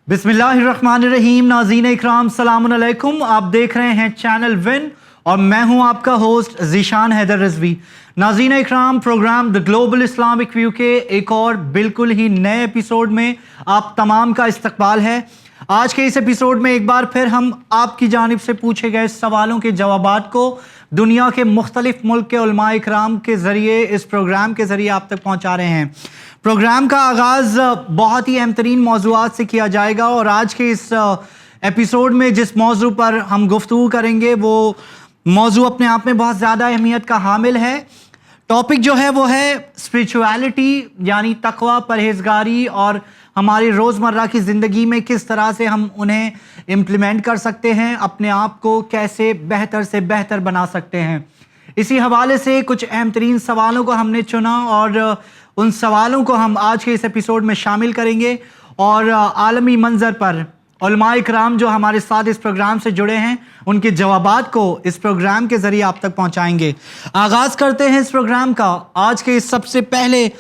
बिस्मिल्लाहिर्रहमानिर्रहीम। नाज़रीन इकराम सलामुन अलैकुम। आप देख रहे हैं चैनल विन और मैं हूं आपका होस्ट ज़ीशान हैदर रिजवी। नाज़रीन इकराम, program the global Islamic view के एक और बिल्कुल ही नए एपिसोड में आप तमाम का इस्तकबाल है। आज के इस एपिसोड में एक बार फिर हम आपकी जानिब से पूछे गए सवालों के जवाबात को दुनिया के मुख्तलिफ मुल्क के उलमा इकराम के ज़रिए इस प्रोग्राम के ज़रिए आप तक पहुँचा रहे हैं। प्रोग्राम का आगाज़ बहुत ही अहम तरीन मौज़ूआत से किया जाएगा और आज के इस एपिसोड में जिस मौजू पर हम गुफ्तगू करेंगे वो मौजू अपने आप में बहुत ज़्यादा अहमियत का हामिल है। टॉपिक जो है वो है स्पिरिचुअलिटी, यानी तकवा, परहेजगारी और हमारी रोज़मर्रा की ज़िंदगी में किस तरह से हम उन्हें इम्प्लीमेंट कर सकते हैं, अपने आप को कैसे बेहतर से बेहतर बना सकते हैं। इसी हवाले से कुछ अहम तरीन सवालों को हमने चुना और उन सवालों को हम आज के इस एपिसोड में शामिल करेंगे और आलमी मंजर पर उलमा इकराम जो हमारे साथ इस प्रोग्राम से जुड़े हैं उनके जवाबात को इस प्रोग्राम के ज़रिए आप तक पहुंचाएंगे। आगाज़ करते हैं इस प्रोग्राम का आज के इस सबसे पहले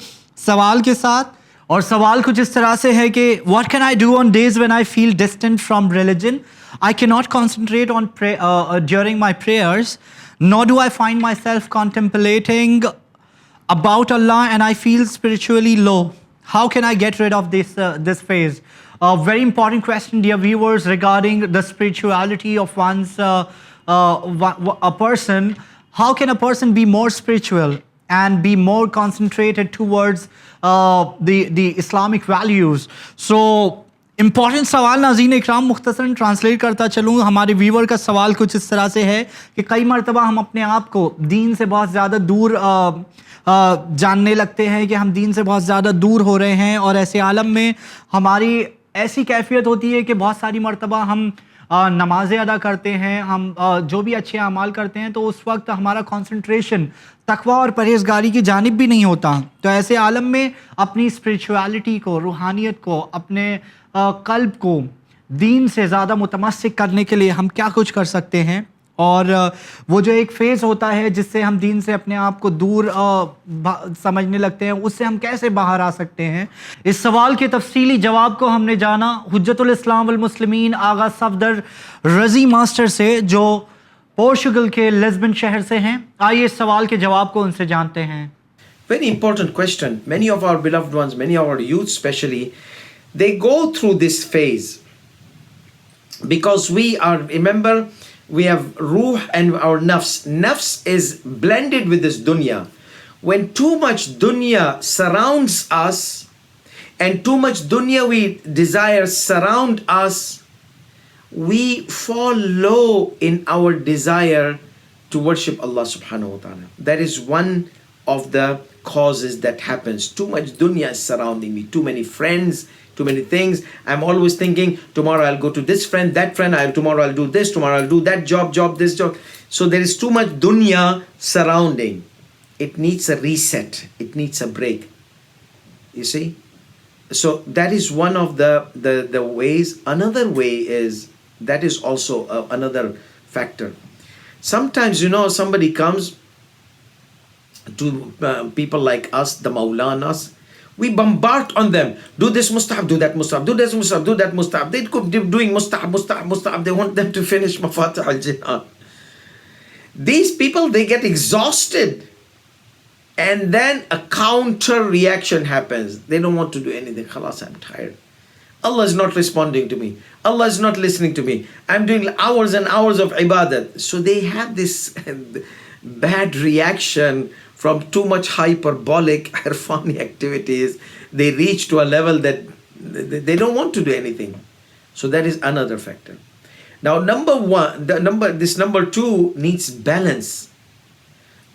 सवाल के साथ, और सवाल कुछ इस तरह से है कि what can I do on days when I feel distant from religion, I can not concentrate on during my prayers, nor do I find myself contemplating about Allah and I feel spiritually low. How can I get rid of this phase? A very important question, dear viewers, regarding the spirituality of one's a person. How can a person be more spiritual and be more concentrated towards the Islamic values? So important सवाल नाज़रीन इकराम, मुख्तसरन translate करता चलूँ। हमारे viewer का सवाल कुछ इस तरह से है कि कई मरतबा हम अपने आप को दीन से बहुत ज़्यादा दूर जानने लगते हैं कि हम दीन से बहुत ज़्यादा दूर हो रहे हैं, और ऐसे आलम में हमारी ऐसी कैफियत होती है कि बहुत सारी मरतबा हम नमाज़ें अदा करते हैं, हम जो भी अच्छे अमाल करते हैं, तो उस वक्त हमारा कंसंट्रेशन तकवा और परहेजगारी की जानिब भी नहीं होता। तो ऐसे आलम में अपनी स्पिरिचुअलिटी को, रूहानियत को, अपने कल्ब को दीन से ज़्यादा मुतमस्सिक करने के लिए हम क्या कुछ कर सकते हैं, और वो जो एक फ़ेज़ होता है जिससे हम दीन से अपने आप को दूर समझने लगते हैं, उससे हम कैसे बाहर आ सकते हैं। इस सवाल के तफसीली जवाब को हमने जाना हुज्जतुल इस्लाम वल मुस्लिमीन आगा सफदर रज़ी मास्टर से, जो पोर्चुगल के लिस्बन शहर से हैं। आइए इस सवाल के जवाब को उनसे जानते हैं। Very important question. Many of our beloved ones, many of our youth especially, they go through this phase because we are, remember, we have ruh and our nafs. Nafs is blended with this dunya. When too much dunya surrounds us and too much dunya we desire surround us, we fall low in our desire to worship Allah subhanahu wa ta'ala. That is one of the causes that happens. Too much dunya is surrounding me, too many friends, too many things. I'm always thinking tomorrow I'll go to this friend, that friend, tomorrow I'll do this, tomorrow I'll do that job, this job. So there is too much dunya surrounding. It needs a reset, it needs a break, you see. So that is one of the ways. Another way is, that is also another factor. Sometimes, you know, somebody comes to people like us, the Maulanas, we bombard on them. Do this mustahab, do that mustahab, do this mustahab, do that mustahab. They could be doing mustahab. They want them to finish Mafatih al-Jihad. These people, they get exhausted. And then a counter reaction happens. They don't want to do anything. Khalas, I'm tired. Allah is not responding to me. Allah is not listening to me. I'm doing hours and hours of ibadat. So they have this bad reaction from too much hyperbolic irfani activities. They reach to a level that they don't want to do anything. So that is another factor. Now number two needs balance.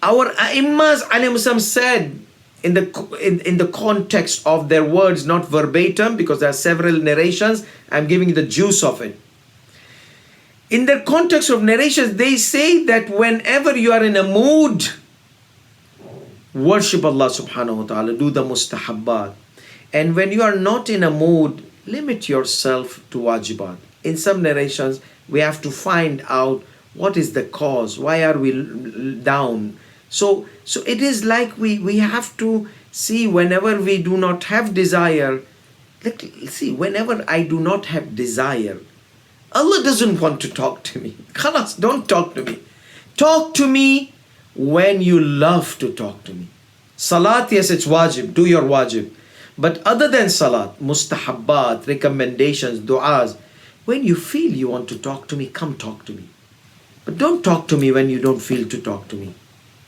Our A'immas alayhimussalam said in the context of their words, not verbatim, because there are several narrations, I'm giving you the juice of it. In the context of narrations, they say that whenever you are in a mood, worship Allah subhanahu wa ta'ala, do the mustahabbat. And when you are not in a mood, limit yourself to wajibat. In some narrations, we have to find out what is the cause, why are we down. So it is like we have to see, whenever we do not have desire, Look, see, whenever I do not have desire, Allah doesn't want to talk to me. Khalas, don't talk to me. Talk to me when you love to talk to me. Salat, yes, it's wajib. Do your wajib. But other than salat, mustahabbat, recommendations, du'as, when you feel you want to talk to me, come talk to me. But don't talk to me when you don't feel to talk to me.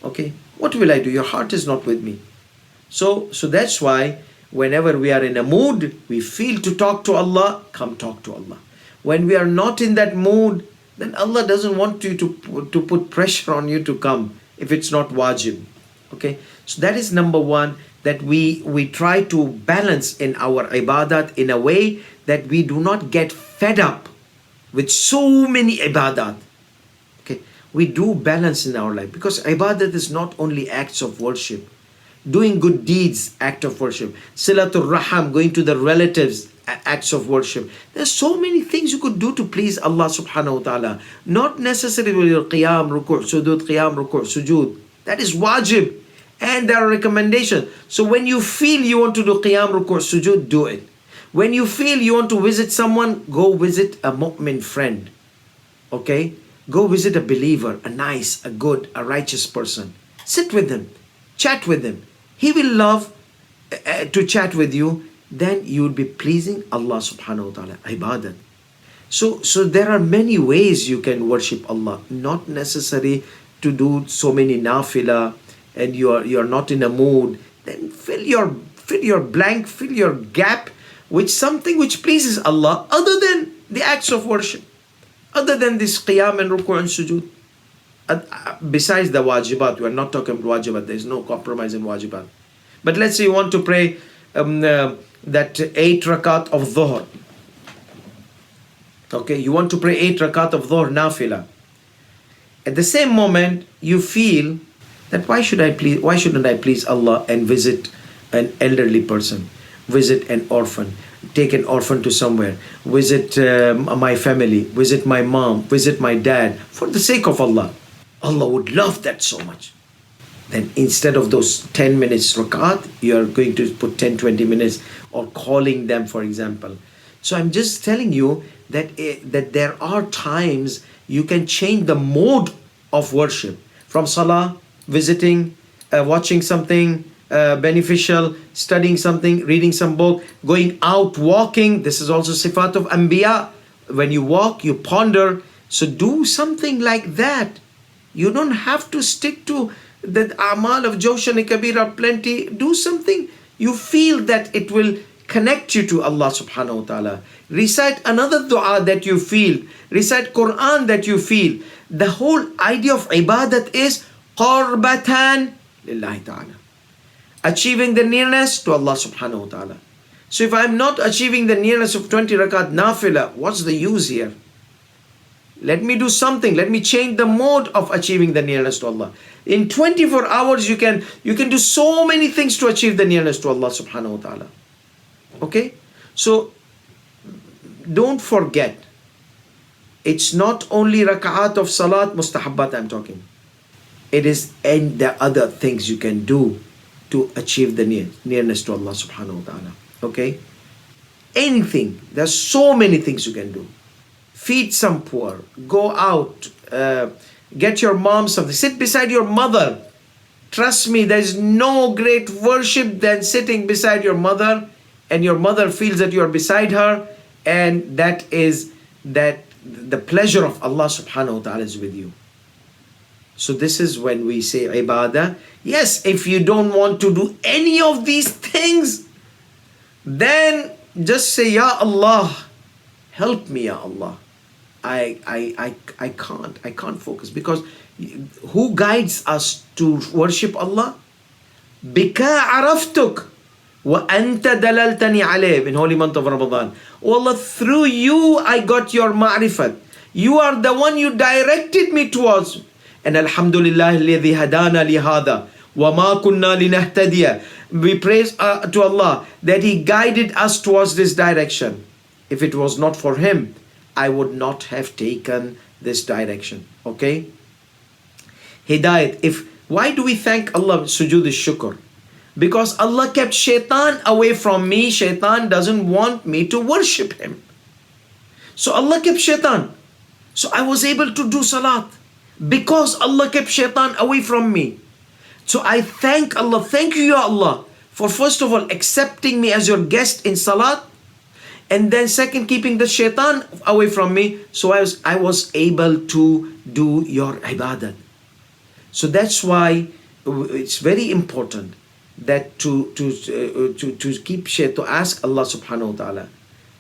Okay? What will I do? Your heart is not with me. So that's why whenever we are in a mood, we feel to talk to Allah, come talk to Allah. When we are not in that mood, then Allah doesn't want you to put pressure on you to come if it's not wajib. Okay? So that is number one, that we try to balance in our ibadat in a way that we do not get fed up with so many ibadat. Okay? We do balance in our life, because ibadat is not only acts of worship. Doing good deeds, act of worship. Silatul Raham, going to the relatives, acts of worship. There's so many things you could do to please Allah subhanahu wa ta'ala. Not necessarily with your qiyam, ruku', sujud, qiyam, ruku', sujud. That is wajib. And there are recommendations. So when you feel you want to do qiyam, ruku', sujud, do it. When you feel you want to visit someone, go visit a mu'min friend. Okay? Go visit a believer, a nice, a good, a righteous person. Sit with him. Chat with him. He will love to chat with you. Then you will be pleasing Allah subhanahu wa ta'ala. Ibadat. So there are many ways you can worship Allah. Not necessary to do so many nafila, and you are not in a mood. Then fill your blank, fill your gap with something which pleases Allah, other than the acts of worship, other than this qiyam and ruku' and sujood. Besides the wajibat, we are not talking about wajibat. There is no compromise in wajibat. But let's say you want to pray that 8 rakat of dhuhr. Okay, you want to pray 8 rakat of dhuhr nafila. At the same moment, you feel that why shouldn't I please Allah and visit an elderly person, visit an orphan, take an orphan to somewhere, visit my family, visit my mom, visit my dad, for the sake of Allah. Allah would love that so much. Then instead of those 10 minutes rakat, you are going to put 10-20 minutes or calling them, for example. So I'm just telling you that there are times you can change the mode of worship. From salah, visiting, watching something beneficial, studying something, reading some book, going out, walking. This is also sifat of anbiya. When you walk, you ponder. So do something like that. You don't have to stick to the amal of Joshan and Kabira plenty. Do something you feel that it will connect you to Allah subhanahu wa ta'ala. Recite another dua that you feel. Recite Quran that you feel. The whole idea of ibadat is qurbatan lillahi ta'ala. Achieving the nearness to Allah subhanahu wa ta'ala. So if I'm not achieving the nearness of 20 rakat nafila, what's the use here? Let me do something. Let me change the mode of achieving the nearness to Allah. In 24 hours, you can do so many things to achieve the nearness to Allah subhanahu wa ta'ala. Okay? So, don't forget, it's not only raka'at of salat, mustahabbat I'm talking. It is and the other things you can do to achieve the nearness to Allah subhanahu wa ta'ala. Okay? Anything. There's so many things you can do. Feed some poor. Go out. Get your mom something. Sit beside your mother. Trust me, there is no great worship than sitting beside your mother, and your mother feels that you are beside her, and that is that the pleasure of Allah subhanahu wa ta'ala is with you. So this is when we say ibadah. Yes, if you don't want to do any of these things, then just say, Ya Allah, help me, Ya Allah. I can't focus, because who guides us to worship Allah? Bika araftuk wa anta dalaltani alayh, in holy month of Ramadan. Oh Allah, through you I got your ma'rifat. You are the one you directed me towards. And alhamdulillah alladhi hadana li hada wa ma kunna linahtadiya. We praise to Allah that He guided us towards this direction. If it was not for Him, I would not have taken this direction. Okay? Hidayat. Why do we thank Allah? Sujood is shukr. Because Allah kept shaitan away from me. Shaitan doesn't want me to worship him. So Allah kept shaitan. So I was able to do salat because Allah kept shaitan away from me. So I thank Allah. Thank you, Ya Allah, for first of all accepting me as your guest in salat, and then second, keeping the shaitan away from me. So I was able to do your ibadat. So that's why it's very important that to keep to ask Allah subhanahu wa ta'ala,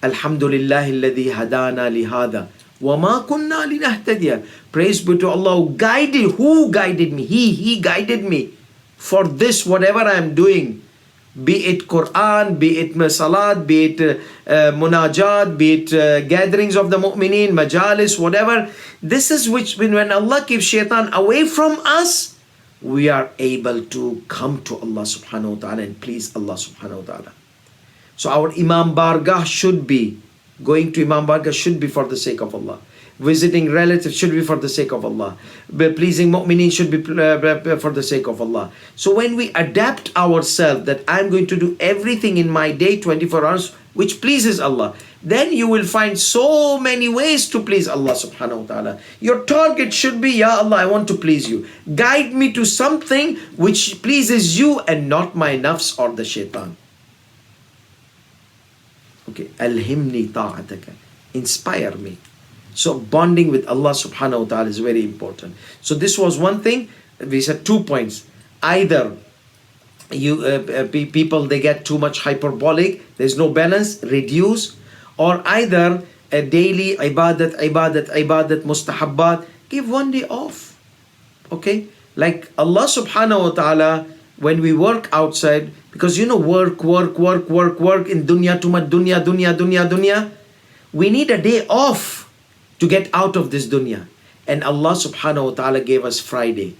Alhamdulillah alladhi hadana lihada wa ma kunna linahtadiya. Praise be to Allah who guided me. He guided me for this, whatever I am doing. Be it Quran, be it salat, be it munajat, be it gatherings of the mu'mineen, majalis, whatever. This is which, when Allah keeps shaitan away from us, we are able to come to Allah subhanahu wa ta'ala and please Allah subhanahu wa ta'ala. So our Imam Bargah should be, going to Imam Bargah should be for the sake of Allah. Visiting relatives should be for the sake of Allah. Pleasing mu'mineen should be for the sake of Allah. So when we adapt ourselves that I'm going to do everything in my day, 24 hours, which pleases Allah, then you will find so many ways to please Allah subhanahu wa ta'ala. Your target should be, Ya Allah, I want to please you. Guide me to something which pleases you and not my nafs or the shaitan. Okay, alhimni ta'ataka. Inspire me. So bonding with Allah subhanahu wa ta'ala is very important. So this was one thing. We said 2 points. Either people, they get too much hyperbolic, there's no balance, reduce. Or either a daily ibadat, mustahabbat, give one day off. Okay? Like Allah subhanahu wa ta'ala, when we work outside, because work in dunya, too much dunya, we need a day off to get out of this dunya. And Allah subhanahu wa ta'ala gave us Friday.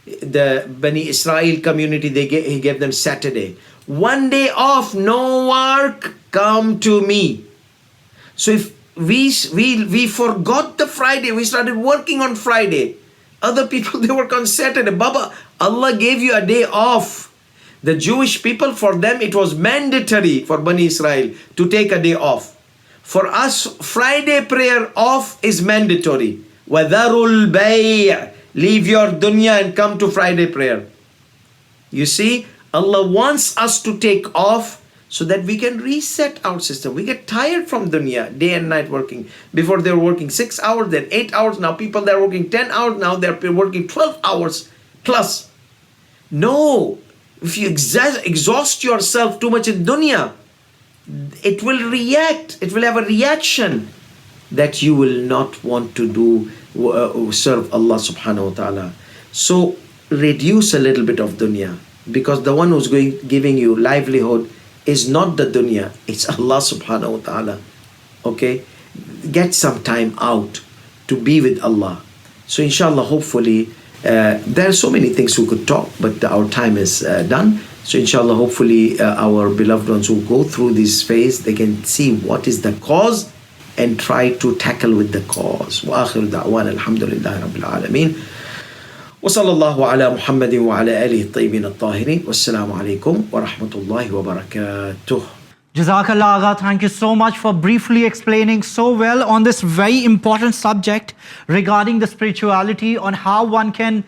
The Bani Israel community, He gave them Saturday. One day off, no work, come to me. So if we forgot the Friday, we started working on Friday. Other people, they work on Saturday. Baba, Allah gave you a day off. The Jewish people, for them, it was mandatory for Bani Israel to take a day off. For us, Friday prayer off is mandatory. وَذَرُوا الْبَيْعِ. Leave your dunya and come to Friday prayer. You see, Allah wants us to take off so that we can reset our system. We get tired from dunya, day and night working. Before they were working 6 hours, then 8 hours. Now people, they're working 10 hours. Now they're working 12 hours plus. No, if you exhaust yourself too much in dunya, it will react. It will have a reaction that you will not want to do, serve Allah subhanahu wa ta'ala. So reduce a little bit of dunya, because the one who's giving you livelihood is not the dunya, it's Allah subhanahu wa ta'ala. Okay? Get some time out to be with Allah. So inshallah, hopefully, there are so many things we could talk, but our time is done. So inshallah, hopefully, our beloved ones who go through this phase, they can see what is the cause and try to tackle with the cause. وآخر دعوانا الحمد لله رب العالمين. وصلى الله على محمد وعلى آله الطيبين الطاهرين. والسلام عليكم ورحمة الله وبركاته. Jazakallah Agha, thank you so much for briefly explaining so well on this very important subject regarding the spirituality, on how one can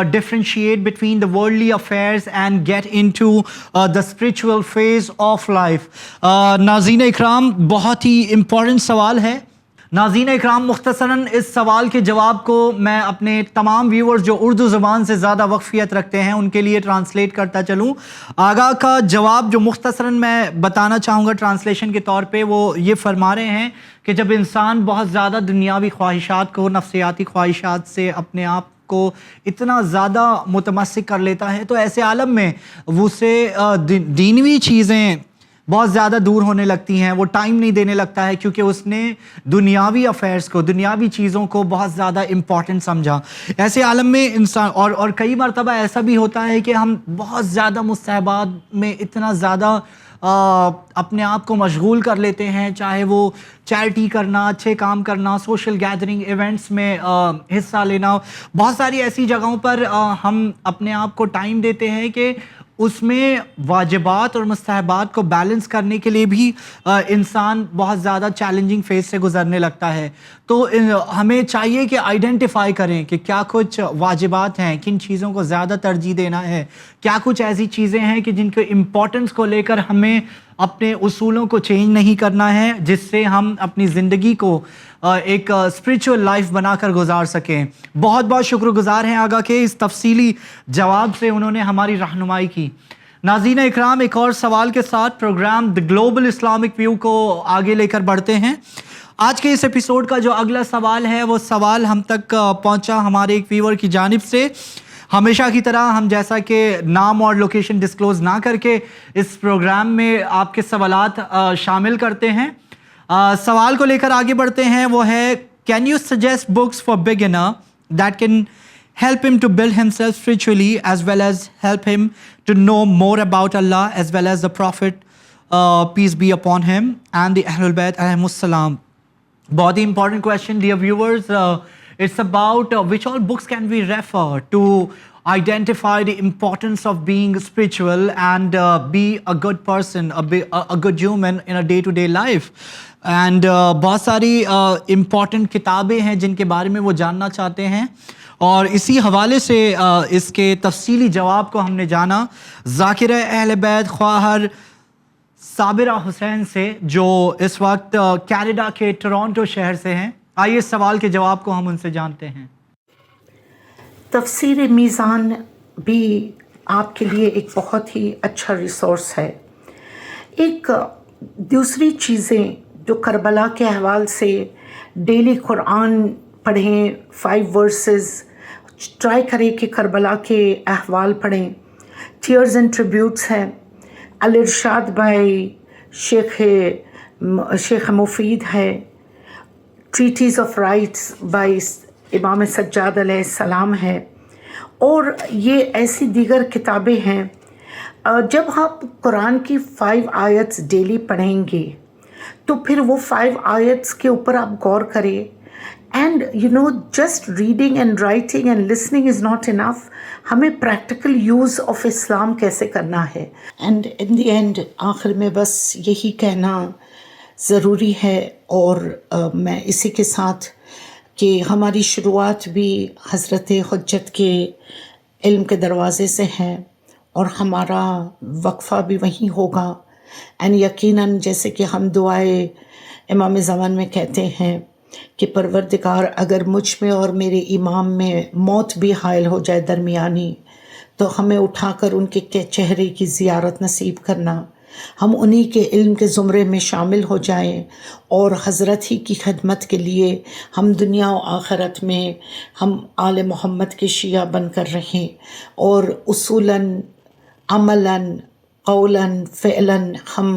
differentiate between the worldly affairs and get into the spiritual phase of life. Nazeen Ikram, बहुत ही important सवाल है. नाज़रीन इकराम, मुख्तसरन इस सवाल के जवाब को मैं अपने तमाम व्यूअर्स जो उर्दू ज़बान से ज़्यादा वक्फियत रखते हैं उनके लिए ट्रांसलेट करता चलूँ. आगा का जवाब जो मुख्तसरन मैं बताना चाहूँगा ट्रांसलेशन के तौर पे, वो ये फरमा रहे हैं कि जब इंसान बहुत ज़्यादा दुनियावी ख्वाहिशात को, नफ्सियाती ख्वाहिशात से अपने आप को इतना ज़्यादा मुतमस्सिक कर लेता है, तो ऐसे आलम में वो से दीनवी चीज़ें बहुत ज़्यादा दूर होने लगती हैं. वो टाइम नहीं देने लगता है क्योंकि उसने दुनियावी अफेयर्स को, दुनियावी चीज़ों को बहुत ज़्यादा इम्पॉर्टेंट समझा. ऐसे आलम में इंसान और कई मरतबा ऐसा भी होता है कि हम बहुत ज़्यादा मुस्तहबात में इतना ज़्यादा अपने आप को मशगूल कर लेते हैं, चाहे वो चैरिटी करना, अच्छे काम करना, सोशल गैदरिंग इवेंट्स में हिस्सा लेना. बहुत सारी ऐसी जगहों पर हम अपने आप को टाइम देते हैं कि اس میں واجبات اور مستحبات کو بیلنس کرنے کے لیے بھی انسان بہت زیادہ چیلنجنگ فیز سے گزرنے لگتا ہے. تو ہمیں چاہیے کہ آئیڈینٹیفائی کریں کہ کیا کچھ واجبات ہیں, کن چیزوں کو زیادہ ترجیح دینا ہے, کیا کچھ ایسی چیزیں ہیں کہ جن کے امپورٹنس کو لے کر ہمیں اپنے اصولوں کو چینج نہیں کرنا ہے, جس سے ہم اپنی زندگی کو ایک اسپریچول لائف بنا کر گزار سکیں. بہت بہت شکر گزار ہیں آگا کے اس تفصیلی جواب سے انہوں نے ہماری رہنمائی کی. ناظرین اکرام, ایک اور سوال کے ساتھ پروگرام دی گلوبل اسلامک ویو کو آگے لے کر بڑھتے ہیں. آج کے اس ایپیسوڈ کا جو اگلا سوال ہے وہ سوال ہم تک پہنچا ہمارے ایک ویور کی جانب سے. ہمیشہ کی طرح ہم جیسا کہ نام اور لوکیشن ڈسکلوز نہ کر کے اس پروگرام میں آپ کے سوالات شامل کرتے ہیں. سوال کو لے کر آگے بڑھتے ہیں. وہ ہے, can you suggest books for beginner that can help him to build himself spiritually as well as help him to know more about Allah as well as the Prophet, peace be upon him, and the Ahlul Bayt alayhimus salam. بہت ہی important question dear viewers. It's about which all books can we refer to identify the importance of being spiritual and be a good person, a good human in a day-to-day life. And بہت ساری important کتابیں ہیں جن کے بارے میں وہ جاننا چاہتے ہیں, اور اسی حوالے سے اس کے تفصیلی جواب کو ہم نے جانا ذاکرہ اہل بیت خواہر صابرہ حسین سے, جو اس وقت کینیڈا کے ٹورانٹو شہر سے ہیں. آئیے اس سوال کے جواب کو ہم ان سے جانتے ہیں. تفسیر میزان بھی آپ کے لیے ایک بہت ہی اچھا ریسورس ہے. ایک دوسری چیزیں جو کربلا کے احوال سے, ڈیلی قرآن پڑھیں, 5 ورسز, ٹرائی کریں کہ کربلا کے احوال پڑھیں. ٹیئرز اینڈ ٹریبیوٹس ہیں, الارشاد بائی شیخ مفید ہے, ٹریٹیز آف رائٹس بائی امام سجاد علیہ السلام ہے, اور یہ ایسی دیگر کتابیں ہیں. جب آپ قرآن کی 5 آیتس ڈیلی پڑھیں گے تو پھر وہ 5 آیتس کے اوپر آپ غور کریں. And just reading and writing and listening is not enough. ہمیں پریکٹیکل یوز آف اسلام کیسے کرنا ہے. اینڈ ان دی اینڈ آخر میں بس یہی کہنا ضروری ہے, اور میں اسی کے ساتھ کہ ہماری شروعات بھی حضرت حجت کے علم کے دروازے سے ہیں, اور ہمارا وقفہ بھی وہیں ہوگا. اینڈ یقیناً جیسے کہ ہم دعائے امام زمان میں کہتے ہیں کہ پروردگار اگر مجھ میں اور میرے امام میں موت بھی حائل ہو جائے درمیانی, تو ہمیں اٹھا کر ان کے چہرے کی زیارت نصیب کرنا, ہم انہی کے علم کے زمرے میں شامل ہو جائیں, اور حضرت ہی کی خدمت کے لیے ہم دنیا و آخرت میں ہم آل محمد کے شیعہ بن کر رہیں, اور اصولاً عملاً قولاً فعلاً ہم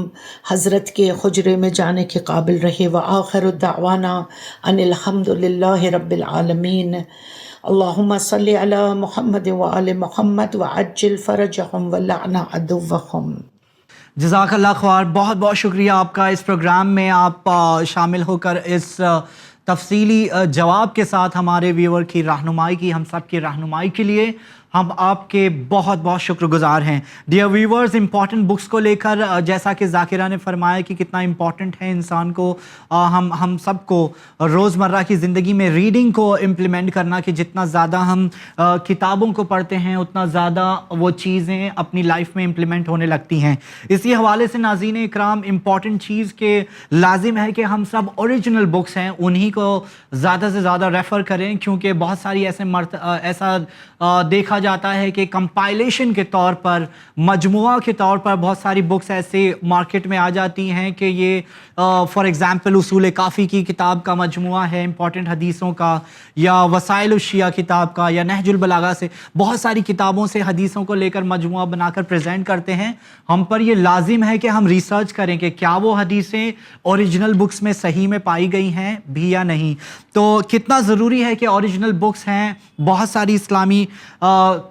حضرت کے حجرے میں جانے کے قابل رہے. وآخر دعوانا ان الحمد للہ رب العالمین. اللہم صلی علی محمد وآل محمد وعجل فرجہم ولعن عدوہم. جزاک اللہ خیر, بہت بہت شکریہ آپ کا اس پروگرام میں آپ شامل ہو کر اس تفصیلی جواب کے ساتھ ہمارے ویور کی رہنمائی کی. ہم سب کی رہنمائی کے لیے ہم آپ کے بہت بہت شکر گزار ہیں. ڈیئر ویورز, امپورٹنٹ بکس کو لے کر جیسا کہ ذاکرہ نے فرمایا کہ کتنا امپورٹنٹ ہے انسان کو, ہم سب کو روزمرہ کی زندگی میں ریڈنگ کو امپلیمنٹ کرنا, کہ جتنا زیادہ ہم کتابوں کو پڑھتے ہیں اتنا زیادہ وہ چیزیں اپنی لائف میں امپلیمنٹ ہونے لگتی ہیں. اسی حوالے سے ناظرین اکرام, امپورٹنٹ چیز کہ لازم ہے کہ ہم سب اوریجنل بکس ہیں انہی کو زیادہ سے زیادہ ریفر کریں, کیونکہ بہت ساری ایسا دیکھا جاتا ہے کہ کمپائلیشن کے طور پر, مجموعہ کے طور پر بہت ساری بکس ایسے مارکیٹ میں آ جاتی ہیں کہ یہ فار ایگزامپل اصول کافی کی کتاب کا مجموعہ ہے امپورٹنٹ حدیثوں کا, یا وسائل الشیعہ کتاب کا, یا نہج البلاغہ سے, بہت ساری کتابوں سے حدیثوں کو لے کر مجموعہ بنا کر پریزنٹ کرتے ہیں. ہم پر یہ لازم ہے کہ ہم ریسرچ کریں کہ کیا وہ حدیثیں اوریجنل بکس میں صحیح میں پائی گئی ہیں بھی یا نہیں. تو کتنا ضروری ہے کہ اوریجنل بکس ہیں, بہت ساری اسلامی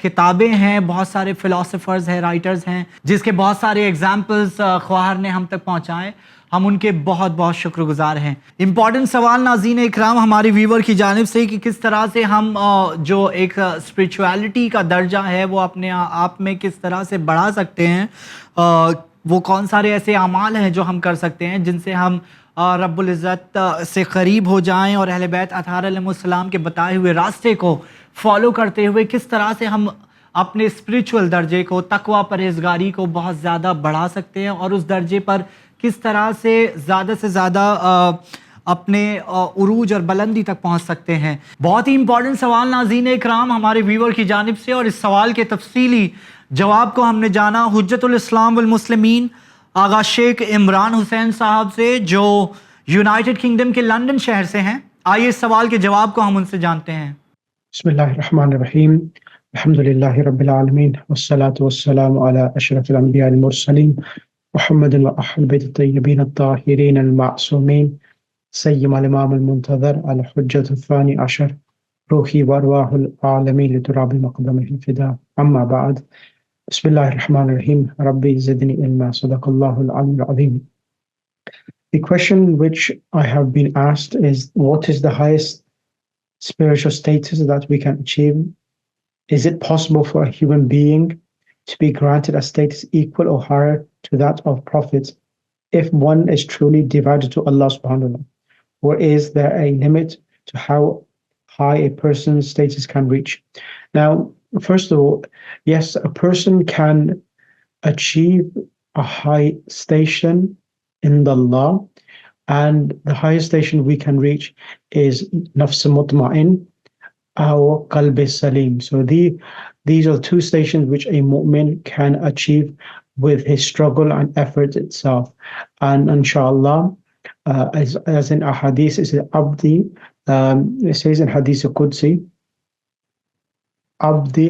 کتابیں ہیں, بہت سارے فلاسفرز ہیں, رائٹرز ہیں, جس کے بہت سارے ایگزامپلز خواہر نے ہم تک پہنچائے. ہم ان کے بہت بہت شکر گزار ہیں. امپورٹنٹ سوال ناظرین اکرام ہماری ویور کی جانب سے کہ کس طرح سے ہم جو ایک اسپریچویلٹی کا درجہ ہے وہ اپنے آپ میں کس طرح سے بڑھا سکتے ہیں, وہ کون سارے ایسے اعمال ہیں جو ہم کر سکتے ہیں جن سے ہم رب العزت سے قریب ہو جائیں, اور اہل بیت اطہار علیہ السلام کے بتائے ہوئے راستے کو فالو کرتے ہوئے کس طرح سے ہم اپنے اسپریچول درجے کو, تقوی پرہیزگاری کو بہت زیادہ بڑھا سکتے ہیں, اور اس درجے پر کس طرح سے زیادہ اپنے عروج اور بلندی تک پہنچ سکتے ہیں. بہت ہی امپورٹنٹ سوال ناظرین اکرام ہمارے ویور کی جانب سے, اور اس سوال کے تفصیلی جواب کو ہم نے جانا حجت الاسلام والمسلمین آغا شیخ عمران حسین صاحب سے, جو یونائٹڈ کنگڈم کے لندن شہر سے ہیں. آئیے اس سوال کے جواب کو ہم ان سے جانتے ہیں. بسم اللہ الرحمن الرحیم. الحمدللہ رب العالمین والصلاة والسلام علی اشرف الانبیاء المرسلین محمد و اہل بیت الطیبین الطاہرین المعصومین سیما الامام المنتظر الحجۃ الثانی عشر روحی وارواح العالمین لتراب مقدمہ الفداء. اما بعد, بسم اللہ الرحمن الرحیم. ربی زدنی علما. صدق اللہ العلی العظیم. The question which I have been asked is, what is the highest spiritual status that we can achieve? Is it possible for a human being to be granted a status equal or higher to that of prophets if one is truly devoted to Allah subhanahu wa ta'ala? Or is there a limit to how high a person's status can reach? Now, first of all, yes, a person can achieve a high station in the law, and the highest station we can reach is nafs mutma'in or qalb salim. So these are two stations which a mu'min can achieve with his struggle and effort itself. And inshallah, as in a hadith, it says abdi, it says in hadith qudsi, abdi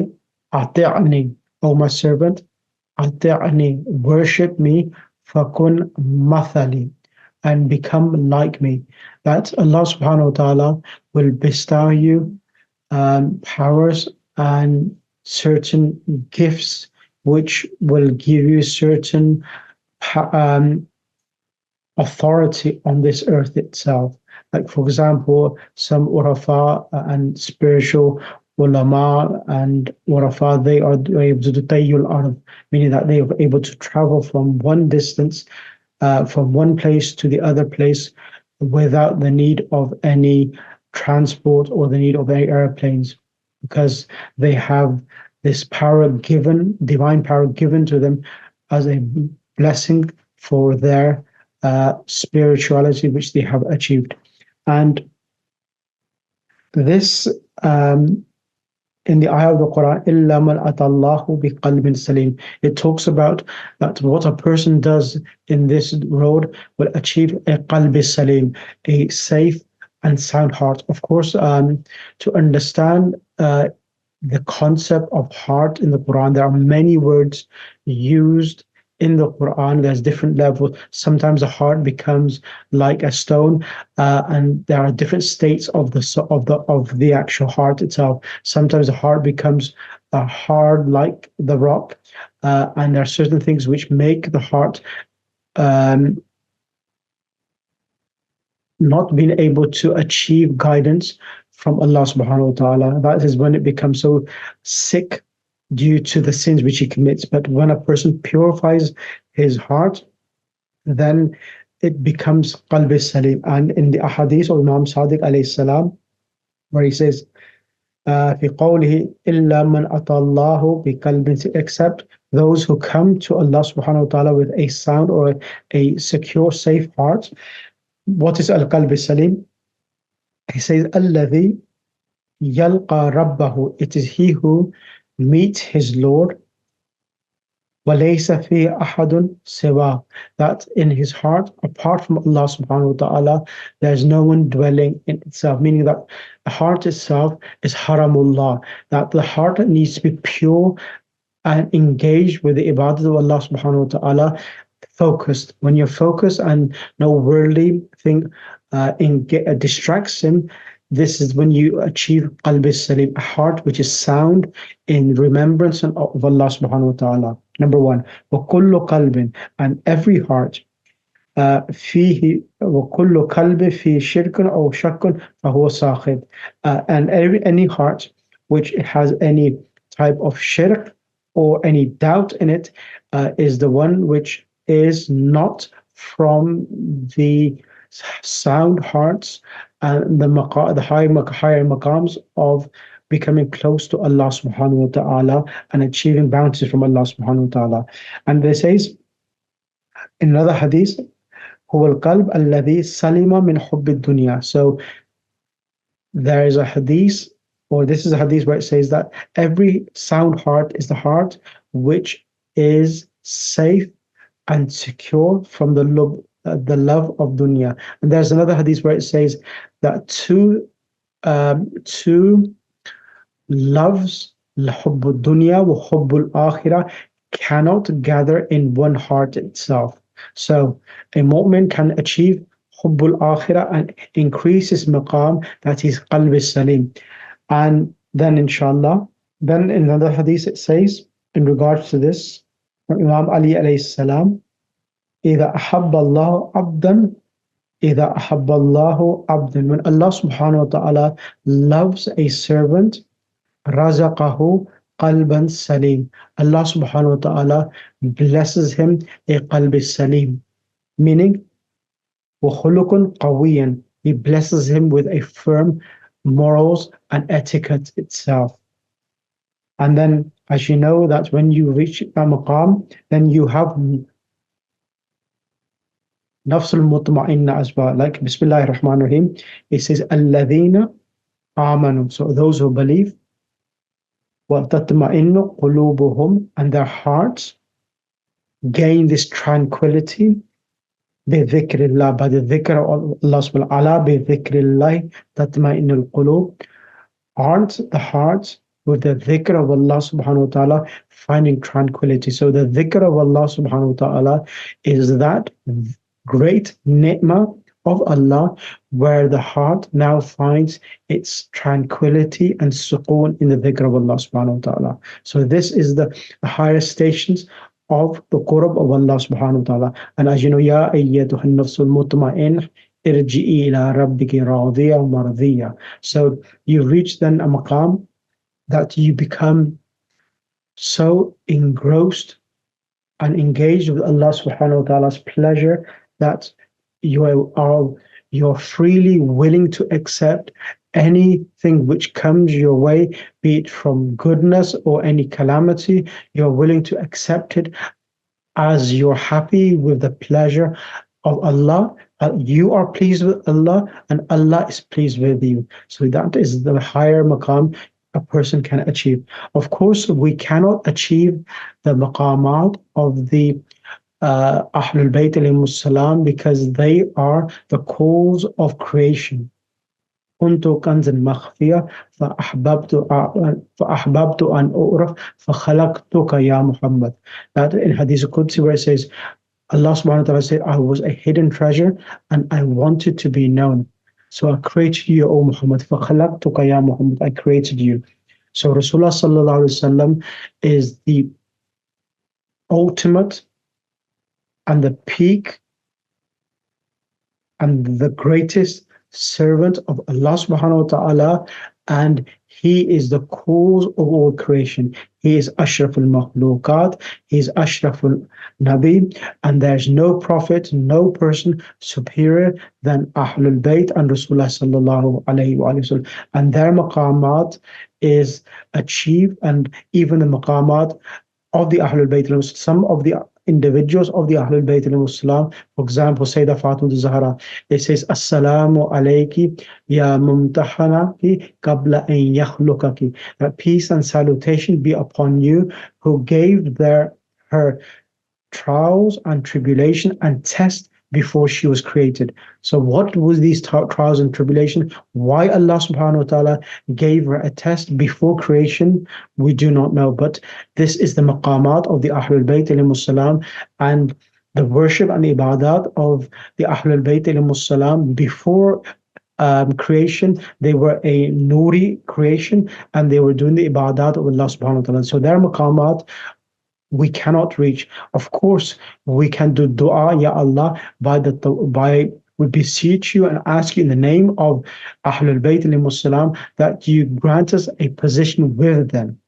ati'ni, O my servant, ati'ni, worship me, fakun mathali, and become like me. That Allah subhanahu wa ta'ala will bestow you powers and certain gifts which will give you certain authority on this earth itself. Like for example, some urafa and spiritual ulama and urafa, they are able to do tayyul ard, meaning that they are able to travel from one distance, from one place to the other place without the need of any transport or the need of any airplanes, because they have this power given, divine power given to them as a blessing for their spirituality which they have achieved. And this in the ayah of the Quran, illa man atallahu biqalbin salim, it talks about that what a person does in this road will achieve a qalb salim, a safe and sound heart. Of course, to understand the concept of heart in the Quran, there are many words used in the Quran. There's different levels. Sometimes the heart becomes like a stone, and there are different states of the actual heart itself. Sometimes the heart becomes hard like the rock, and there are certain things which make the heart not being able to achieve guidance from Allah subhanahu wa ta'ala. That is when it becomes so sick due to the sins which he commits. But when a person purifies his heart, then it becomes qalb salim. And in the ahadith of Imam Sadiq alayhi salam, where he says, fi qawlihi illa man atallahu bi qalbin, except those who come to Allah subhanahu wa ta'ala with a sound or a secure, safe heart. What is al-qalb salim? He says, alladhi yalqa rabbahu, it is he who meets his Lord, walaysa fi ahadun siwa, that in his heart, apart from Allah subhanahu wa ta'ala, there is no one dwelling in itself, meaning that the heart itself is haramullah, that the heart needs to be pure and engaged with the ibadah of Allah subhanahu wa ta'ala, focused. When you're focused and no worldly thing distracts him, this is when you achieve qalb salim, a heart which is sound in remembrance of Allah subhanahu wa ta'ala. Number one, wa kullu qalbin, and every heart, فيه وكل club فيه شرك أو شك فهو ساخط. And any heart which has any type of shirk or any doubt in it is the one which is not from the sound hearts and the higher maqams of becoming close to Allah subhanahu wa ta'ala and achieving bounties from Allah subhanahu wa ta'ala. And they says in another hadith, هو القلب الذي سلم من حب الدنيا. So there is a hadith, or this is a hadith where it says that every sound heart is the heart which is safe and secure from the love of dunya. And there's another hadith where it says that two loves, حب الدنيا وحب الآخرة, cannot gather in one heart itself. So a mu'min can achieve hubbul akhirah and increase his maqam, that is qalb salim. And then inshallah, then in another hadith it says in regards to this, from Imam Ali alayhi salam, إِذَا أَحَبَّ اللَّهُ عَبْدًا إِذَا أَحَبَّ اللَّهُ عَبْدًا. When Allah subhanahu wa ta'ala loves a servant, رَزَقَهُ qalban salim. Allah subhanahu wa ta'ala blesses him a qalb salim, meaning وَخُلُقٌ قَوِيًّا. He blesses him with a firm morals and etiquette itself. And then, as you know, that when you reach that maqam, then you have nafsul mutma'inna as well. Like Bismillahir Rahmanir Rahim, it says الَّذِينَ آمَنُوا. So those who believe, وَتَطْمَئِنُّ قُلُوبُهُمْ, and their hearts gain this tranquility بِذِكْرِ اللَّهِ, by the dhikr of Allah subhanahu wa ta'ala, بِذِكْرِ اللَّهِ تَطْمَئِنُّ الْقُلُوبِ. Aren't the hearts with the dhikr of Allah subhanahu wa ta'ala finding tranquility? So the dhikr of Allah subhanahu wa ta'ala is that great ni'mah of Allah where the heart now finds its tranquility and sukoon in the dhikr of Allah subhanahu wa ta'ala. So this is the highest stations of the qurb of Allah subhanahu wa ta'ala. And as you know, Ya ayyatuha nafsul mutma'in irji'i ila rabbiki radiyya mardiyya. So you reach then a maqam that you become so engrossed and engaged with Allah subhanahu wa ta'ala's pleasure that you're freely willing to accept anything which comes your way, be it from goodness or any calamity. You're willing to accept it as you're happy with the pleasure of Allah. You are pleased with Allah and Allah is pleased with you. So that is the higher maqam a person can achieve. Of course, we cannot achieve the maqamat of the Ahlul Bayt alayhimus salam because they are the cause of creation. كنت كنزا مخفيا فأحببت أن أعرف فخلقتك يا محمد. That in Hadith Qudsi where it says, Allah subhanahu wa ta'ala said, I was a hidden treasure and I wanted to be known. So I created you, O Muhammad. فخلقتك يا Muhammad. I created you. So Rasulullah sallallahu alaihi wasallam is the ultimate and the peak and the greatest servant of Allah subhanahu wa ta'ala, and he is the cause of all creation. He is Ashraful Makhluqat, he is Ashraful Nabi, and there's no prophet, no person superior than Ahlul Bayt and Rasulullah sallallahu alayhi wa sallam. And their maqamat is achieved, and even the maqamat of the Ahlul Bayt, some of the individuals of the Ahlul Bayt al-Muslim, for example, Sayyidah Fatima Zahra, it says, Assalamu alayki ya mumtahanaki qabla an yakhlukaki. That peace and salutation be upon you who gave her trials and tribulation and test before she was created. So what was these trials and tribulation? Why Allah subhanahu wa ta'ala gave her a test before creation, we do not know. But this is the maqamat of the Ahlul Bayt alayhimus salam, and the worship and ibadat of the Ahlul Bayt alayhimus salam before creation. They were a nuri creation and they were doing the ibadat of Allah subhanahu wa ta'ala. So their maqamat we cannot reach. Of course, we can do dua, Ya Allah, by we beseech you and ask you in the name of Ahlul Bayt alayhimus salam that you grant us a position with them.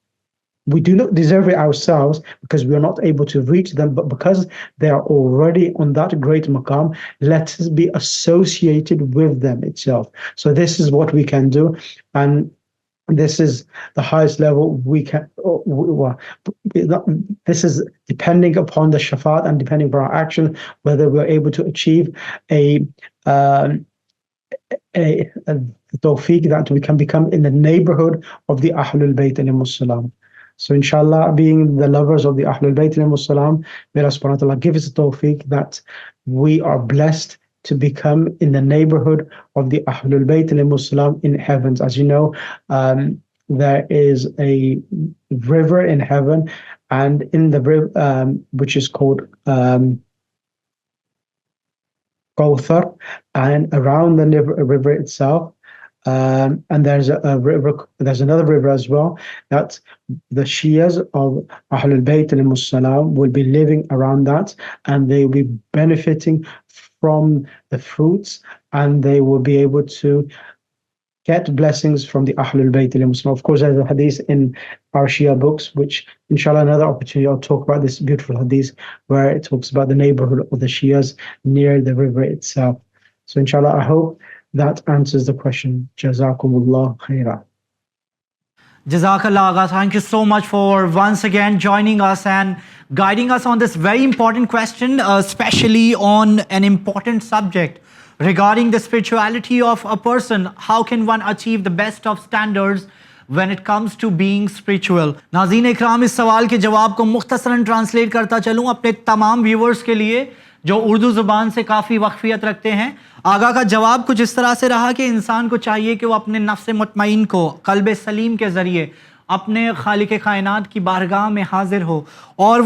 We do not deserve it ourselves because we are not able to reach them, but because they are already on that great maqam, let us be associated with them itself. So this is what we can do, and this is the highest level we can. This is depending upon the shafaat and depending upon our action, whether we're able to achieve a tawfiq that we can become in the neighborhood of the Ahlul Bayt alayhimus salam. So inshallah, being the lovers of the Ahlul Bayt alayhimus salam, may Allah subhanahu wa ta'ala give us the tawfiq that we are blessed to become in the neighborhood of the Ahlul Bayt alayhimus salam in heavens. As you know, there is a river in heaven, and in the river, which is called Kawthar, and around the river itself, and there's a river. There's another river as well that the Shias of Ahlul Bayt alayhimus salam will be living around that, and they will be benefiting from the fruits, and they will be able to get blessings from the Ahlul Bayt alayhimus salam. Of course, there's a hadith in our Shia books, which inshallah another opportunity I'll talk about this beautiful hadith where it talks about the neighborhood of the Shias near the river itself. So inshallah, I hope that answers the question. Jazakumullah khaira. Jazakallah Agha, thank you so much for once again joining us and guiding us on this very important question, especially on an important subject regarding the spirituality of a person. How can one achieve the best of standards when it comes to being spiritual? नाज़रीन इकराम, इस सवाल के जवाब को मुख्तसरन translate करता चलूँ अपने तमाम व्यूवर्स के लिए जो उर्दू ज़ुबान से काफ़ी वाक़फ़ियत रखते हैं। आगा का जवाब कुछ इस तरह से रहा कि इंसान को चाहिए कि वो अपने नफ्स मुतमईन को क़ल्ब सलीम के ज़रिए अपने खालिक कायनात की बारगाह में हाज़िर हो और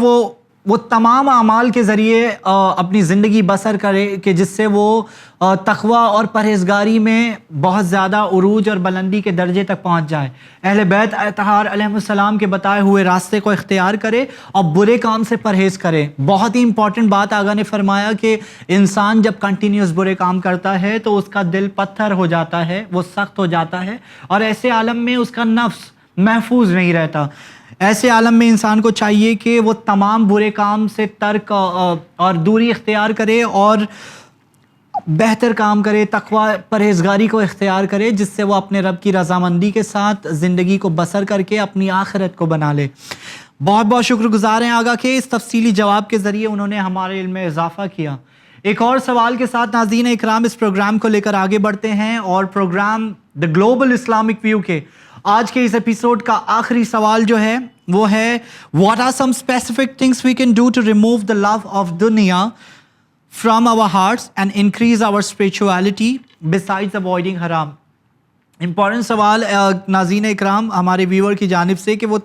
वो तमाम अमाल के ज़रिए अपनी ज़िंदगी बसर करे कि जिससे वो तक़वा और परहेज़गारी में बहुत ज़्यादा उरूज और बुलंदी के दर्जे तक पहुँच जाए। अहले बैत अतहार अलैहिस्सलाम के बताए हुए रास्ते को इख्तियार करे और बुरे काम से परहेज़ करे। बहुत ही इंपॉर्टेंट बात आगा ने फरमाया कि इंसान जब कंटिन्यूस बुरे काम करता है तो उसका दिल पत्थर हो जाता है, वो सख्त हो जाता है और ऐसे आलम में उसका नफ्स महफूज नहीं रहता। ऐसे आलम में इंसान को चाहिए कि वो तमाम बुरे काम से तर्क और दूरी इख्तियार करे और बेहतर काम करे, तक़वा परहेज़गारी को इख्तियार करे, जिससे वो अपने रब की रज़ामंदी के साथ ज़िंदगी को बसर करके अपनी आखिरत को बना ले। बहुत बहुत शुक्रगुज़ार हैं आगा के इस तफसीली जवाब के ज़रिए उन्होंने हमारे इल्म में इजाफ़ा किया। एक और सवाल के साथ नाज़रीन इकराम इस प्रोग्राम को लेकर आगे बढ़ते हैं और program the global Islamic view के आज के इस एपिसोड का आखिरी सवाल जो है वो है, what are some specific things we can do to remove the love of दुनिया from our hearts and increase our spirituality besides avoiding हराम। इम्पॉर्टेंट सवाल नाज़रीन इकराम हमारे व्यूअर की जानिब से कि वो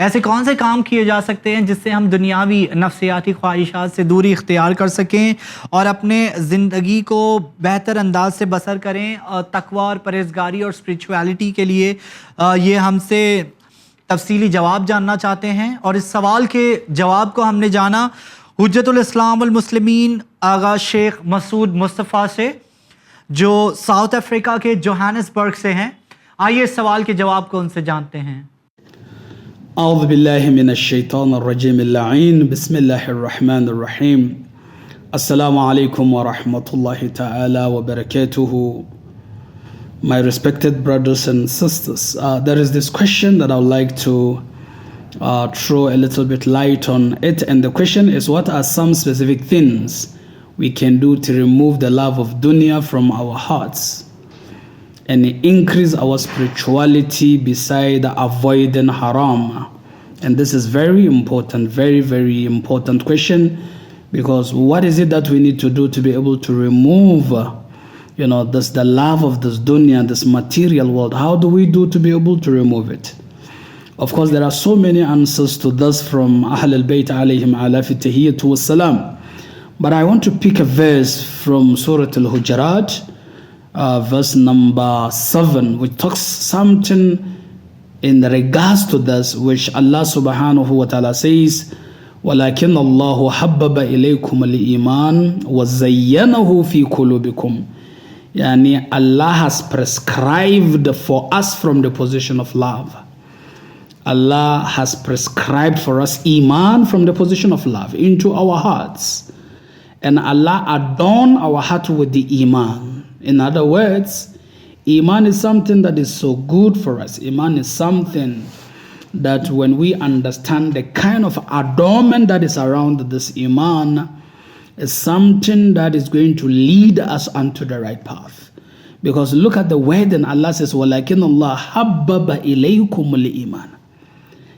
ऐसे कौन से काम किए जा सकते हैं जिससे हम दुनियावी नफ्सियाती ख्वाहिशात से दूरी इख्तियार कर सकें और अपने ज़िंदगी को बेहतर अंदाज से बसर करें। तक़वा और परहेज़गारी और स्पिरिचुअलिटी के लिए ये हमसे तफसीली जवाब जानना चाहते हैं और इस सवाल के जवाब को हमने जाना हुज्जतुल इस्लाम वल मुस्लिमीन आगा शेख मसूद मुस्तफ़ा से जो साउथ अफ्रीका के जोहानिसबर्ग से हैं। आइए इस सवाल के जवाब को उनसे जानते हैं। أعوذ بالله من الشيطان الرجيم اللعين بسم الله الرحمن الرحيم السلام عليكم ورحمة الله تعالى وبركاته. My respected brothers and sisters, there is this question that I would like to throw a little bit light on it, and the question is, what are some specific things we can do to remove the love of dunya from our hearts and increase our spirituality beside avoiding haram? And this is very important, very, very important question, because what is it that we need to do to be able to remove, the love of this dunya, this material world? How do we do to be able to remove it? Of course, there are so many answers to this from Ahl al-Bayt alayhim ala fi tahiyyatu wassalam. But I want to pick a verse from Surah Al-Hujurat, verse number 7, which talks something in regards to this, which Allah subhanahu wa ta'ala says, وَلَكِنَّ اللَّهُ حَبَّبَ إِلَيْكُمُ الْإِيمَانَ وَزَيَّنَهُ فِي قُلُوبِكُمْ. Yani Allah has prescribed for us from the position of love. Allah has prescribed for us Iman from the position of love into our hearts. And Allah adorned our heart with the Iman. In other words, Iman is something that is so good for us. Iman is something that when we understand the kind of adornment that is around this Iman, is something that is going to lead us onto the right path. Because look at the word, and Allah says, وَلَكِنَّ اللَّهَ حَبَّبَ إِلَيْكُمُ الْإِيمَانَ.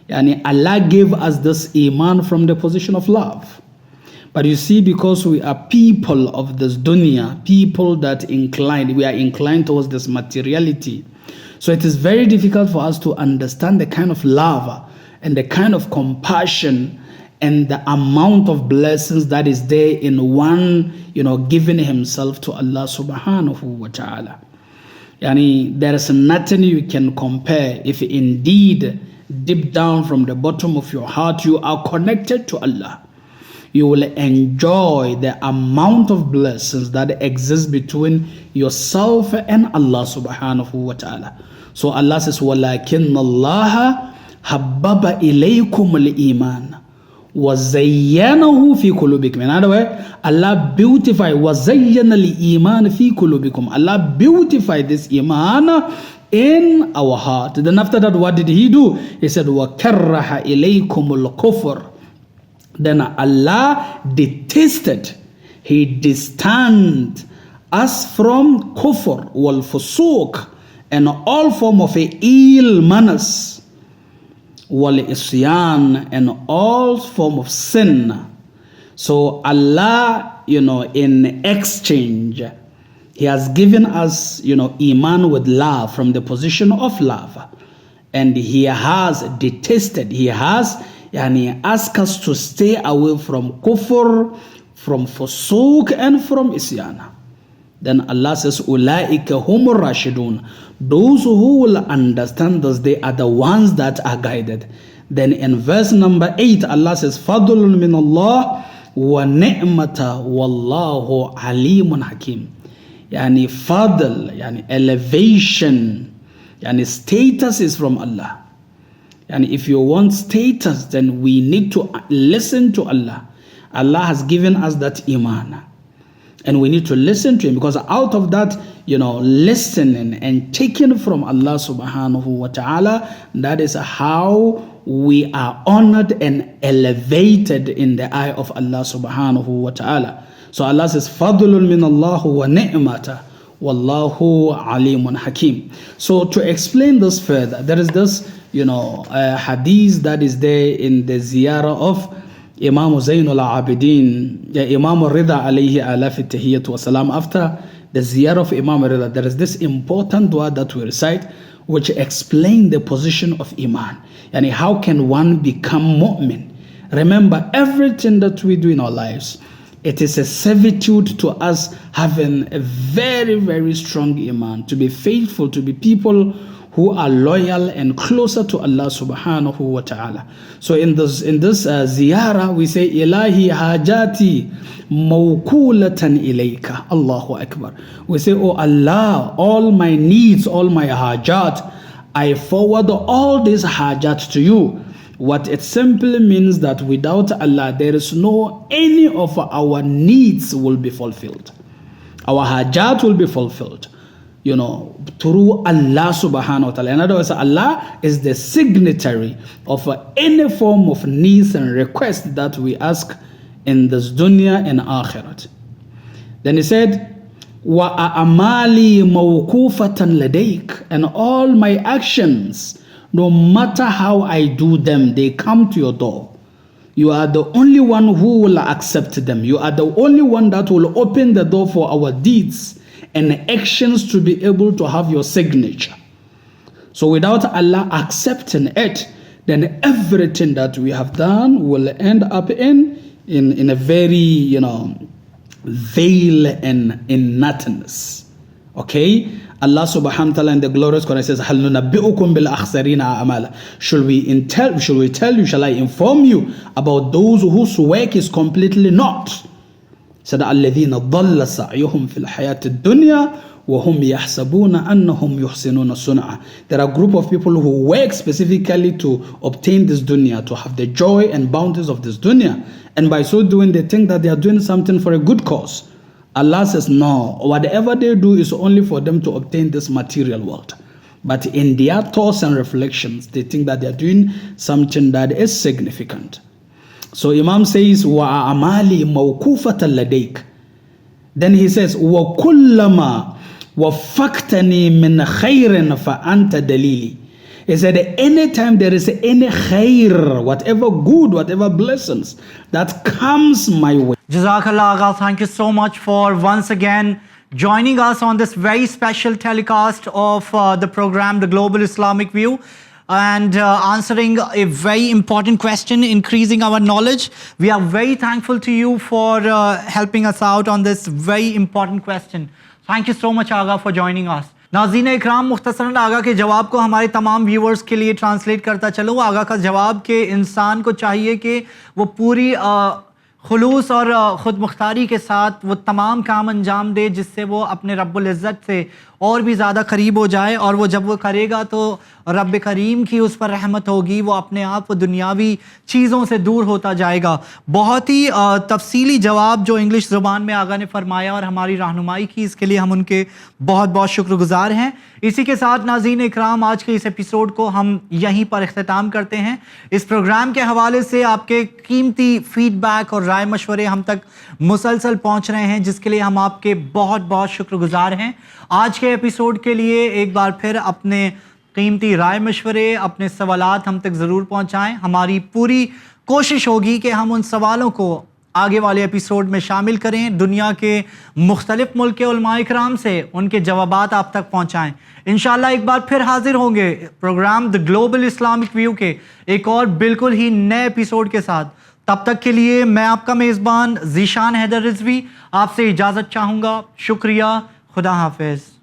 Yani Allah gave us this Iman from the position of love. But you see, because we are people of this dunya, people that we are inclined towards this materiality. So it is very difficult for us to understand the kind of love and the kind of compassion and the amount of blessings that is there in one, giving himself to Allah subhanahu wa ta'ala. Yani, there is nothing you can compare if indeed deep down from the bottom of your heart you are connected to Allah. You will enjoy the amount of blessings that exist between yourself and Allah subhanahu wa ta'ala. So Allah says, وَلَكِنَّ اللَّهَ حَبَّبَ إِلَيْكُمُ الْإِيمَانَ وَزَيَّنَهُ فِي قُلُوبِكُمْ. In other words, Allah beautified وَزَيَّنَ الْإِيمَانَ فِي قُلُوبِكُمْ. Allah beautified this Iman in our heart. Then after that, what did He do? He said, وَكَرَّهَ إِلَيْكُمُ الْكُفْرَ. Then Allah detested, He distanced us from kufr wal fusuq and all form of ill manners, wal isyan and all form of sin. So Allah, in exchange, He has given us, Iman with love from the position of love. And He has detested, He has asked us to stay away from kufr, from fusuq and from isyan. Then Allah says, Ulaika humur rashidun. Those who will understand this, they are the ones that are guided. Then in verse number 8, Allah says, Fadlun min Allah wa ni'mata wallahu alimun hakim. Fadl, elevation, status is from Allah. And if you want status, then we need to listen to Allah. Allah has given us that Iman. And we need to listen to Him, because out of that, listening and taking from Allah subhanahu wa ta'ala, that is how we are honored and elevated in the eye of Allah subhanahu wa ta'ala. So Allah says, Fadlun min Allah wa ni'mata wallahu alimun hakim. So to explain this further, there is this hadith that is there in the ziyarah of Imam Zainul Abidin, Imam Rida alayhi alaf tahiyyatu wa salam. After the ziyarah of Imam Rida, there is this important dua that we recite, which explain the position of Iman. How can one become mu'min? Remember, everything that we do in our lives, it is a servitude to us having a very, very strong Iman, to be faithful, to be people who are loyal and closer to Allah subhanahu wa ta'ala. So in this ziyarah, we say, Ilahi hajati mawkulatan ilayka. Allahu Akbar. We say, oh Allah, all my needs, all my hajat, I forward all these hajat to you. What it simply means that without Allah, there is no any of our needs will be fulfilled. Our hajat will be fulfilled, through Allah subhanahu wa ta'ala. In other words, Allah is the signatory of any form of needs and requests that we ask in this dunya and akhirat. Then He said, wa a'mali mawkufatan ladayk, and all my actions, no matter how I do them, they come to your door. You are the only one who will accept them. You are the only one that will open the door for our deeds and actions to be able to have your signature. So without Allah accepting it, then everything that we have done will end up in a very, veil and in nothingness. Okay? Allah subhanahu wa ta'ala in the glorious Quran says, هَلْ نُنَبِّئُكُمْ بِالْأَخْسَرِينَ أَعْمَالًا. Shall we tell you, shall I inform you about those whose work is completely not? Said, الَّذِينَ ضَلَّ سَعْيُهُمْ فِي الْحَيَاةِ الدُّنْيَا وَهُمْ يَحْسَبُونَ أَنَّهُمْ يُحْسِنُونَ صُنْعًا. There are a group of people who work specifically to obtain this dunya, to have the joy and bounties of this dunya. And by so doing, they think that they are doing something for a good cause. Allah says, no, whatever they do is only for them to obtain this material world. But in their thoughts and reflections, they think that they are doing something that is significant. So Imam says, وَأَعْمَالِي مَوْكُوفَةً لَدَيْكَ. Then he says, وَكُلَّمَا وَفَّقْتَنِي مِنْ خَيْرٍ فَأَنْتَ دَلِيلِي. He said, anytime there is any khair, whatever good, whatever blessings that comes my way. Jazakallah Agha, thank you so much for once again joining us on this very special telecast of the program, The Global Islamic View, and answering a very important question, increasing our knowledge. We are very thankful to you for helping us out on this very important question. Thank you so much Agha for joining us. नाज़रीन इकराम, मुख्तसरन आगा के जवाब को हमारे तमाम viewers के लिए translate करता चलूँ। आगा का जवाब कि इंसान को चाहिए कि वो पूरी खुलूस और ख़ुद मुख्तारी के साथ वो तमाम काम अंजाम दे जिससे वो अपने रब्बुल इज़्ज़त से और भी ज़्यादा करीब हो जाए, और वो जब वो करेगा तो रब करीम की उस पर रहमत होगी, वो अपने आप वो दुनियावी चीज़ों से दूर होता जाएगा। बहुत ही तफसीली जवाब जो इंग्लिश ज़ुबान में आगा ने फरमाया और हमारी रहनुमाई की, इसके लिए हम उनके बहुत बहुत शुक्रगुज़ार हैं। इसी के साथ नाज़रीन इकराम, आज के इस एपिसोड को हम यहीं पर इख्तिताम करते हैं। इस प्रोग्राम के हवाले से आपके कीमती फीडबैक और राय मशवरे हम तक मुसलसल पहुँच रहे हैं, जिसके लिए हम आपके बहुत बहुत शुक्रगुज़ार हैं। आज के एपिसोड के लिए एक बार फिर अपने कीमती राय मशवरे, अपने सवालात हम तक ज़रूर पहुँचाएँ। हमारी पूरी कोशिश होगी कि हम उन सवालों को आगे वाले एपिसोड में शामिल करें, दुनिया के मुख्तलिफ मुल्क के उलमाए इकराम से उनके जवाबात आप तक पहुँचाएँ। इंशाअल्लाह एक बार फिर हाजिर होंगे program the global Islamic view के एक और बिल्कुल ही नए एपिसोड के साथ। तब तक के लिए मैं आपका मेज़बान ज़ीशान हैदर रिजवी आपसे इजाज़त चाहूँगा। शुक्रिया, खुदा हाफिज़।